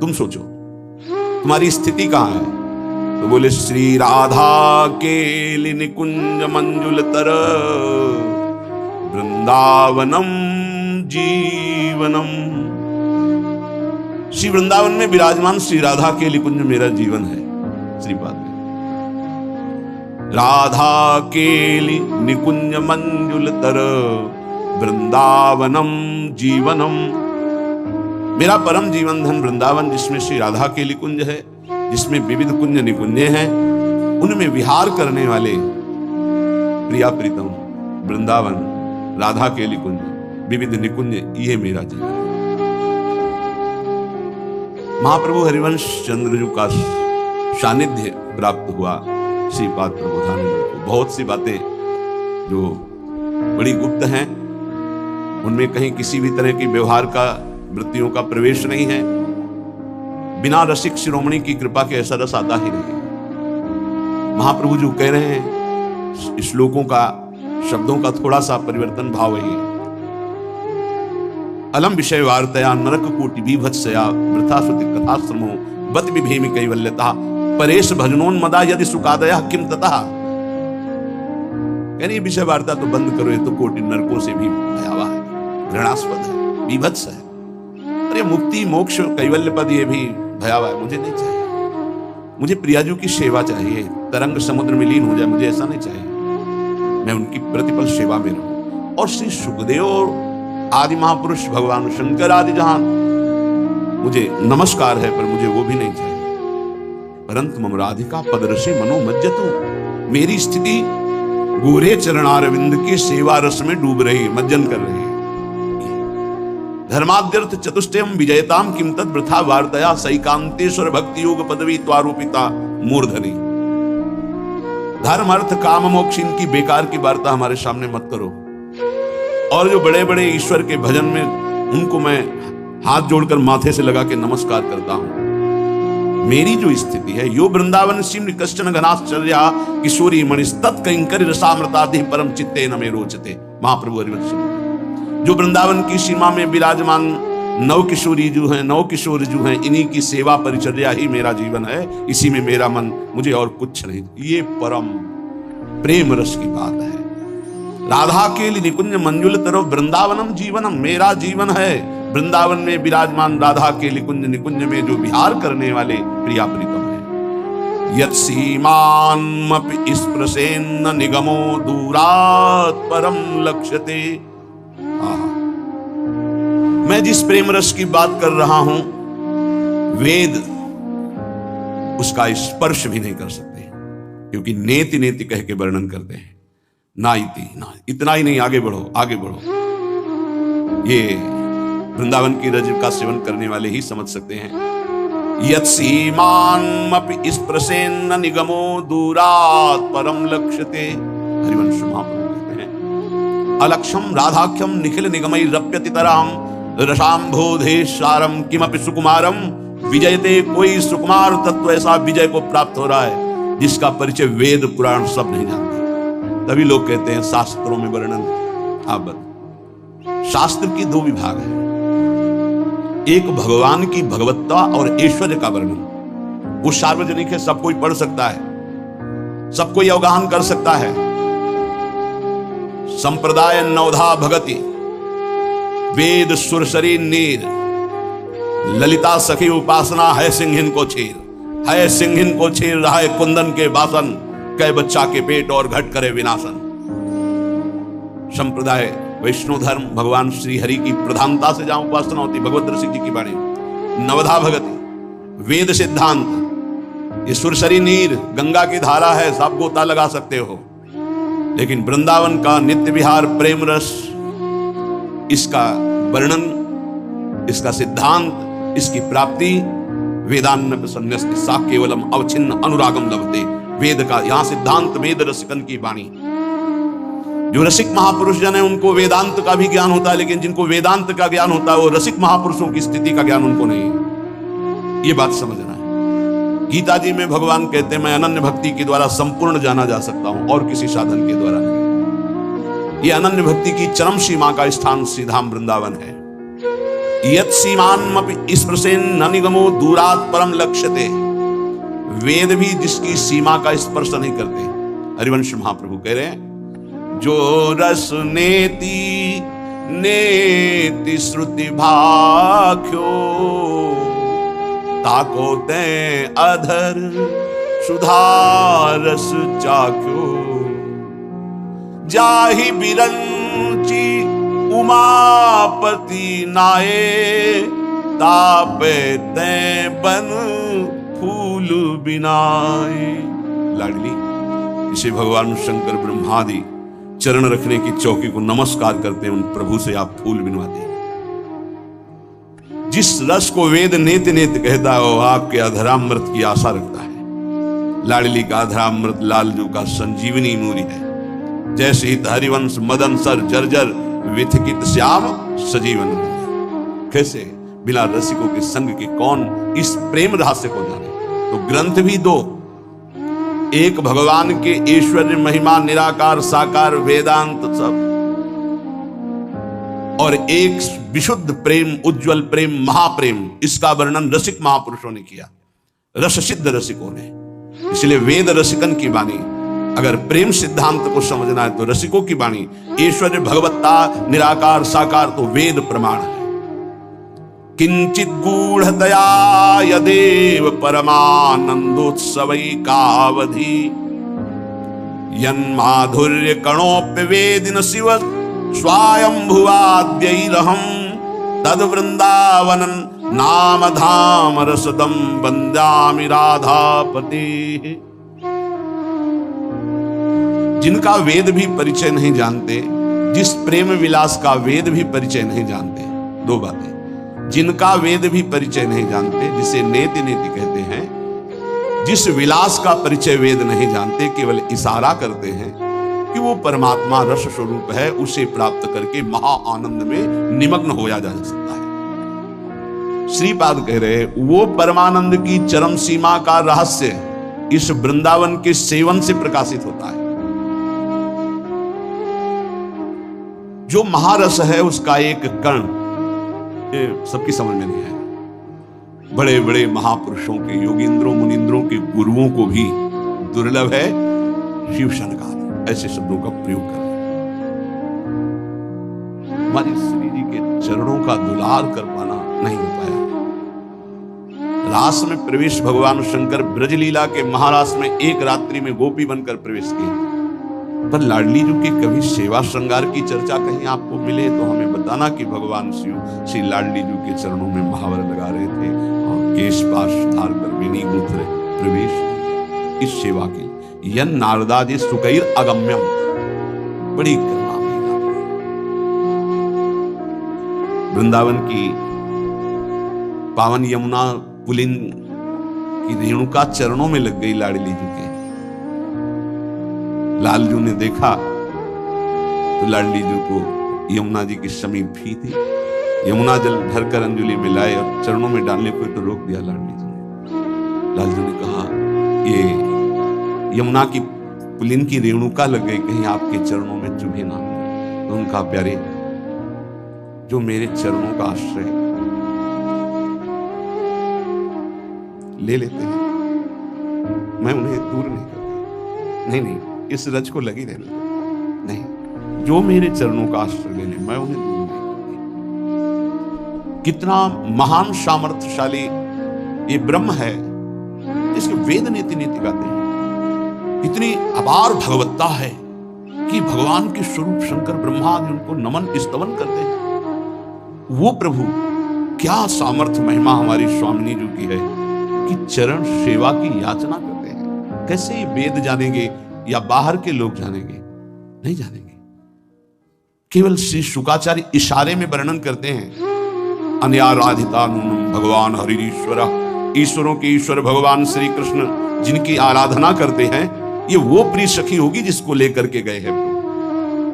तुम सोचो तुम्हारी स्थिति कहां है। तो बोले श्री राधा केलि निकुंज मंजुल तर वृंदावनम जीवनम। श्री वृंदावन में विराजमान श्री राधा केलि कुंज मेरा जीवन है। श्रीपाद में राधा केलि निकुंज मंजुल तर वृंदावनम जीवनम। मेरा परम जीवन धन वृंदावन, जिसमें श्री राधा केलि कुंज है, जिसमें विविध कुंज निकुंजे हैं, उनमें विहार करने वाले प्रिया प्रीतम वृंदावन, राधा केलि कुंज, विविध निकुंज, ये मेरा जीवन है। महाप्रभु हरिवंश चंद्रजू का सानिध्य प्राप्त हुआ श्रीपाद प्रबोधानंद को। बहुत सी बातें जो बड़ी गुप्त हैं, उनमें कहीं किसी भी तरह की व्यवहार का, वृत्तियों का प्रवेश नहीं है। बिना रसिक शिरोमणि की कृपा के ऐसा रस आता ही नहीं। महाप्रभु जो कह रहे हैं श्लोकों का, शब्दों का थोड़ा सा परिवर्तन भाव है। अलम विषय वार्तया नरक कोटि बीभत्सया वृथा श्रुति कथाश्रमो बत विभेमि कैवल्यता परेश भजनोन्मदा यदि सुखादया किम ततः। यानी विषय वार्ता तो बंद करो, ये तो कोटि नरकों से भी भयावह है, घृणास्पद है, बीभत्स है। अरे मुक्ति मोक्ष कैवल्य पद ये भी भयावह है, मुझे नहीं चाहिए। मुझे प्रियाजू की सेवा चाहिए, तरंग समुद्र में लीन हो जाए, मुझे ऐसा नहीं चाहिए। मैं उनकी प्रतिपल सेवा में रहूं। और श्री सुखदेव आदि महापुरुष भगवान शंकर आदि जहां मुझे नमस्कार है, पर मुझे वो भी नहीं चाहिए। परंतु मम राधिका पदरसे मनो मज्जतु। मेरी स्थिति गोरे चरणारविंद की सेवा रस में डूब रही, मज्जन कर रही है। धर्माद्यर्थ चतुष्टयम विजयताम किम तद वृथा वार्तया सैकांतेश्वर भक्ति योग पदवी त्वारूपिता मूर्धनी। धर्म अर्थ काम मोक्ष इनकी बेकार की वार्ता हमारे सामने मत करो। और जो बड़े बड़े ईश्वर के भजन में, उनको मैं हाथ जोड़कर माथे से लगा के नमस्कार करता हूं। मेरी जो स्थिति है, यो वृंदावन सिम कश्चन घनाश्चर्या किशोरी मणिस्तत् कैंकरी रसामृताधि परम चित्ते न मे रोचते। महाप्रभु हरिवंश जो वृंदावन की सीमा में विराजमान नव किशोरी जो हैं, नव किशोर जो हैं, इन्हीं की सेवा परिचर्या ही मेरा जीवन है। इसी में मेरा मन, मुझे और कुछ नहीं। ये परम प्रेम रस की बात है। राधा केलि निकुंज मंजुल तरफ वृंदावनम जीवनम, मेरा जीवन है वृंदावन में विराजमान राधा केलि कुंज निकुंज में जो विहार करने वाले प्रिया प्रीतम है। यत् सीमान्मपि स्पृशेन्न निगमो दूरात् परम लक्ष्यते। मैं जिस प्रेम रस की बात कर रहा हूं, वेद उसका स्पर्श भी नहीं कर सकते, क्योंकि नेति नेति कह के वर्णन करते हैं। ना इति, ना इतना ही नहीं, आगे बढ़ो, आगे बढ़ो। ये वृंदावन की रज का सेवन करने वाले ही समझ सकते हैं। यत् सीमान्मपि स्पृशेन्न निगमो दूरात् परम लक्ष्यते। हरिवंश महाप्रभु कहते हैं अलक्षम राधाख्यम निखिल निगमई रप्यतितराम रसाम्भोधे सारम किमपि सुकुमारम विजयते। कोई सुकुमार तत्व ऐसा विजय को प्राप्त हो रहा है जिसका परिचय वेद पुराण सब नहीं जानते। तभी लोग कहते हैं शास्त्रों में वर्णन। आप शास्त्र की दो विभाग है, एक भगवान की भगवत्ता और ऐश्वर्य का वर्णन। वो सार्वजनिक है, सब कोई पढ़ सकता है, सब कोई अवगाहन कर सकता है। संप्रदाय नवधा भगति वेद सुरसरी नीर ललिता सखी उपासना है सिंहिन को छीर। है सिंहिन को छीर रहा है कुंदन के बासन, कै बच्चा के पेट और घट करे विनाशन। संप्रदाय वैष्णव धर्म, भगवान श्री हरि की प्रधानता से जहां उपासना होती, भगवत रसिक जी की वाणी। नवधा भगति वेद सिद्धांत, ये सुरसरी नीर गंगा की धारा है, सब गोता लगा सकते हो। लेकिन वृंदावन का नित्य विहार प्रेम रस, इसका वर्णन, इसका सिद्धांत, इसकी प्राप्ति वेदान्न संन्यस्त सा केवलम अवच्छिन्न अनुरागम लभते। वेद का यहां सिद्धांत, वेद रसिकन की वाणी। जो रसिक महापुरुष जन है उनको वेदांत का भी ज्ञान होता है, लेकिन जिनको वेदांत का ज्ञान होता है वो रसिक महापुरुषों की स्थिति का ज्ञान उनको नहीं है। ये बात समझना है। गीता जी में भगवान कहते हैं मैं अनन्य भक्ति के द्वारा संपूर्ण जाना जा सकता हूं और किसी साधन के द्वारा नहीं। ये अनन्य भक्ति की चरम सीमा का स्थान श्रीधाम वृंदावन है। यत् सीमान्मपि स्पर्शेन न निगमो दूरात् परम लक्ष्यते। वेद भी जिसकी सीमा का स्पर्श नहीं करते। हरिवंश महाप्रभु कह रहे हैं, जो रस नेति नेति श्रुति भाख्यो, ताको ते अधर सुधा रस चाख्यो। जाहि बिरंची उमापति नाये, तापे ते बन फूल बिनाए। लाडली, इसे भगवान शंकर ब्रह्मादि चरण रखने की चौकी को नमस्कार करते हैं, उन प्रभु से आप फूल बिनवाते हैं। जिस रस को वेद नेत नेत कहता है, वो आपके अधरामृत की आशा रखता है। लाडली का अधरामृत लालजू का संजीवनी मूरी है। जैसे ही हरिवंश मदन सर जर्जर विथकित श्याम सजीवन। कैसे बिना रसिकों के संग के कौन इस प्रेम रहस्य को जाने। तो ग्रंथ भी दो, एक भगवान के ऐश्वर्य महिमा निराकार साकार वेदांत सब, और एक विशुद्ध प्रेम उज्जवल प्रेम महाप्रेम। इसका वर्णन रसिक महापुरुषों ने किया, रस सिद्ध रसिकों ने। इसलिए वेद रसिकन की वाणी। अगर प्रेम सिद्धांत को समझना है तो रसिकों की वाणी। ऐश्वर्य भगवत्ता निराकार साकार तो वेद प्रमाण है। किंचित गूढ़तया यदेव परमानंदोत्सवैकावधि, यन्माधुर्य कणोप्य वेदिन शिव स्वायंभुवाद्यैरहं, तद वृंदावनं नाम धाम रसदं वंदामि राधापते। जिनका वेद भी परिचय नहीं जानते, जिस प्रेम विलास का वेद भी परिचय नहीं जानते। दो बातें, जिनका वेद भी परिचय नहीं जानते, जिसे नेति नेति कहते हैं, जिस विलास का परिचय वेद नहीं जानते, केवल इशारा करते हैं कि वो परमात्मा रस स्वरूप है, उसे प्राप्त करके महा आनंद में निमग्न होया जा सकता है। श्रीपाद कह रहे, वो परमानंद की चरम सीमा का रहस्य इस वृंदावन के सेवन से प्रकाशित होता है। जो महारस है उसका एक कण सबकी समझ में नहीं है। बड़े बड़े महापुरुषों के, योगींद्रों मुनींद्रों के गुरुओं को भी दुर्लभ है शिव शनकार ऐसे शब्दों का प्रयोग कर रहे हैं। हमारी श्री जी के चरणों का दुलार कर पाना नहीं हो पाया। रास में प्रवेश भगवान शंकर ब्रजलीला के महारास में एक रात्रि में गोपी बनकर प्रवेश किए। पर लाडली जी के कभी सेवा श्रृंगार की चर्चा कहीं आपको मिले तो हमें बताना कि भगवान शिव श्री लाडली जी के चरणों में महावर लगा रहे थे और केश पाश धार कर वेणी गूंथ रहे प्रवेश इस सेवा के। यन नारदादि सुकैर अगम्यम, बड़ी करुणा। वृंदावन की पावन यमुना पुलिन की रेणुका चरणों में लग गई लाडली जी के। लालजू ने देखा तो लाडली जी को यमुना जी के समीप भी थी। यमुना जल भरकर अंजलि में लाए और चरणों में डालने को तो रोक दिया लाडली जी ने। लालजू ने कहा, ये यमुना की पुलिन की रेणुका लग गई, कहीं आपके चरणों में चुभे ना। तो उनका प्यारे, जो मेरे चरणों का आश्रय ले लेते हैं, मैं उन्हें दूर नहीं करता। नहीं, इस रज को लगी रहने नहीं, जो मेरे चरणों का आश्रय ले ले, मैं उन्हें दूर नहीं करती। कितना महान सामर्थ्यशाली ये ब्रह्म है, इसके वेद नीति नीति गाते हैं। इतनी अपार भगवत्ता है कि भगवान के स्वरूप शंकर ब्रह्मा उनको नमन स्तवन करते हैं। वो प्रभु क्या सामर्थ्य महिमा हमारी स्वामिनी जी की है कि चरण सेवा की याचना करते हैं। कैसे ये वेद जानेंगे या बाहर के लोग जानेंगे? नहीं जानेंगे। केवल श्री शुकाचार्य इशारे में वर्णन करते हैं, अनयाराधिता नूनम भगवान हरिश्वर, ईश्वरों के ईश्वर भगवान श्री कृष्ण जिनकी आराधना करते हैं, ये वो प्रिय सखी होगी जिसको लेकर के गए हैं।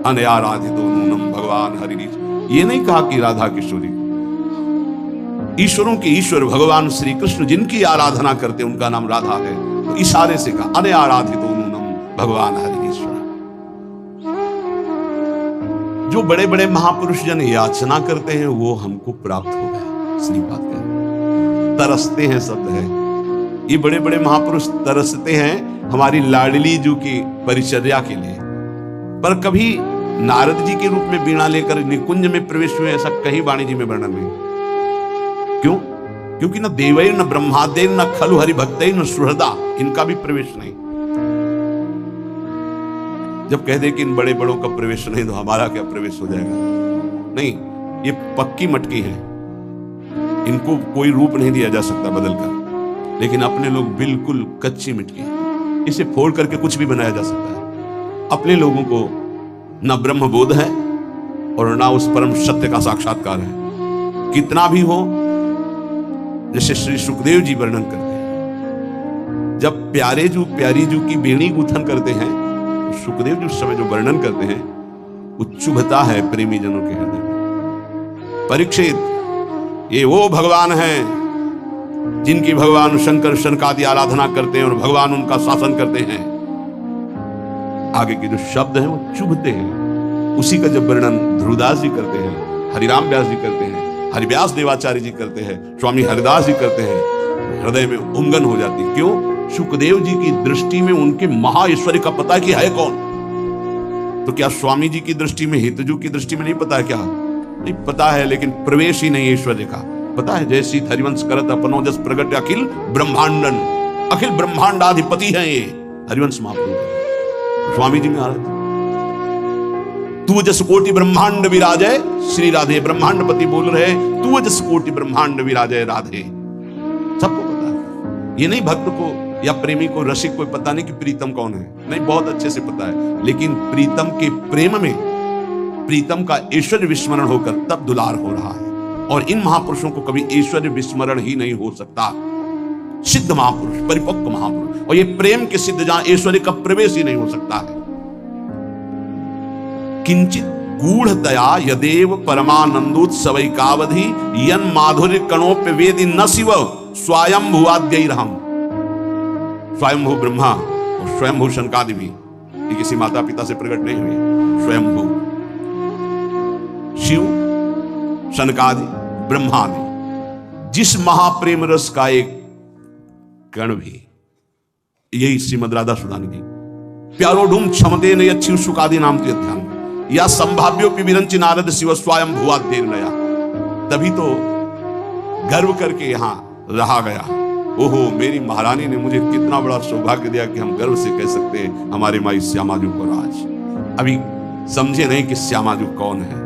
अनयाराधितो नूनम भगवान हरिश्वर, ये नहीं कहा कि राधा किशोरी। ईश्वरों के ईश्वर भगवान श्री कृष्ण जिनकी आराधना करते हैं उनका नाम राधा है। तो इशारे से कहा अनयाराधितो नूनम भगवान हरिश्वर। जो बड़े बड़े महापुरुष जन याचना करते हैं वो हमको प्राप्त हो गया। श्रीपाद कहते तरसते हैं शब्द है, ये बड़े बड़े महापुरुष तरसते हैं हमारी लाडली जू की परिचर्या के लिए, पर कभी नारद जी के रूप में वीणा लेकर निकुंज में प्रवेश हुए ऐसा कहीं वाणी जी में वर्णन नहीं। क्यों? क्योंकि न देवैर न ब्रह्मादेर न खलु हरि भक्तैर न सुहृदा, इनका भी प्रवेश नहीं। जब कह दे कि इन बड़े बड़ों का प्रवेश नहीं तो हमारा क्या प्रवेश हो जाएगा? नहीं, ये पक्की मटकी है, इनको कोई रूप नहीं दिया जा सकता बदलकर, लेकिन अपने लोग बिल्कुल कच्ची मिट्टी है, इसे फोड़ करके कुछ भी बनाया जा सकता है। अपने लोगों को न ब्रह्म बोध है और ना उस परम सत्य का साक्षात्कार है। कितना भी हो, जैसे श्री सुखदेव जी वर्णन करते हैं, जब प्यारे जू प्यारी जू की बेणी गुथन करते हैं, सुखदेव जी उस समय जो वर्णन करते हैं वो चुभता है प्रेमी जनों के हृदय में। परीक्षित, ये वो भगवान हैं जिनकी भगवान शंकर शनकादि आराधना करते हैं और भगवान उनका शासन करते हैं। आगे के जो शब्द हैं वो चुभते हैं। उसी का जब वर्णन ध्रुवदास जी करते हैं, हरिराम व्यास जी करते हैं, हरिव्यास देवाचार्य जी करते हैं, स्वामी हरिदास जी करते हैं, हृदय में उंगन हो जाती है। क्यों? सुखदेव जी की दृष्टि में उनके महाईश्वरी का पता कि है कौन। तो क्या स्वामी जी की दृष्टि में, हितजू की दृष्टि में नहीं पता है? क्या नहीं पता है, लेकिन प्रवेश ही नहीं ऐश्वर्य का। पता है, जैसी हरिवंश करत अपनो जस प्रगट अखिल ब्रह्मांडन, अखिल ब्रह्मांडाधिपति है ये हरिवंश महाप्रभु। स्वामी जी महाराज, तू जस कोटि ब्रह्मांड विराजय, श्री राधे ब्रह्मांडपति बोल रहे, तू जस कोटि ब्रह्मांड विराजय राधे। सबको पता है, ये नहीं भक्त को या प्रेमी को, रसिक को पता नहीं कि प्रीतम कौन है, नहीं, बहुत अच्छे से पता है, लेकिन प्रीतम के प्रेम में प्रीतम का ऐश्वर्य विस्मरण होकर तब दुलार हो रहा है। और इन महापुरुषों को कभी ऐश्वर्य विस्मरण ही नहीं हो सकता। सिद्ध महापुरुष, परिपक्व महापुरुष, और ये प्रेम के सिद्ध जहां ऐश्वर्य का प्रवेश ही नहीं हो सकता है। किंचित गूढ़तया यदेव परमानंदोत्सवैकावधि यन माधुर्य कणोप्य वेदि न शिव स्वयं भुवाद्यैरहम्। स्वयंभू ब्रह्मा और स्वयंभू शनकादि भी, ये किसी माता पिता से प्रकट नहीं हुए। स्वयंभू शिव, शनकादि, ब्रह्मादि, जिस महाप्रेम रस का एक कण भी, यही श्रीमद् राधा सुदानी की प्यारो ढूम क्षमते न यच्छिव सुकादि नाम तीर्थ्याम या संभाव्योपि विरंचि नारद शिव स्वयं भुवाद्यैर नया। तभी तो गर्व करके यहां रहा गया। ओहो, मेरी महारानी ने मुझे कितना बड़ा सौभाग्य दिया कि हम गर्व से कह सकते हैं हमारे माई श्यामाजू को राज। अभी समझे नहीं कि श्यामाजू कौन है।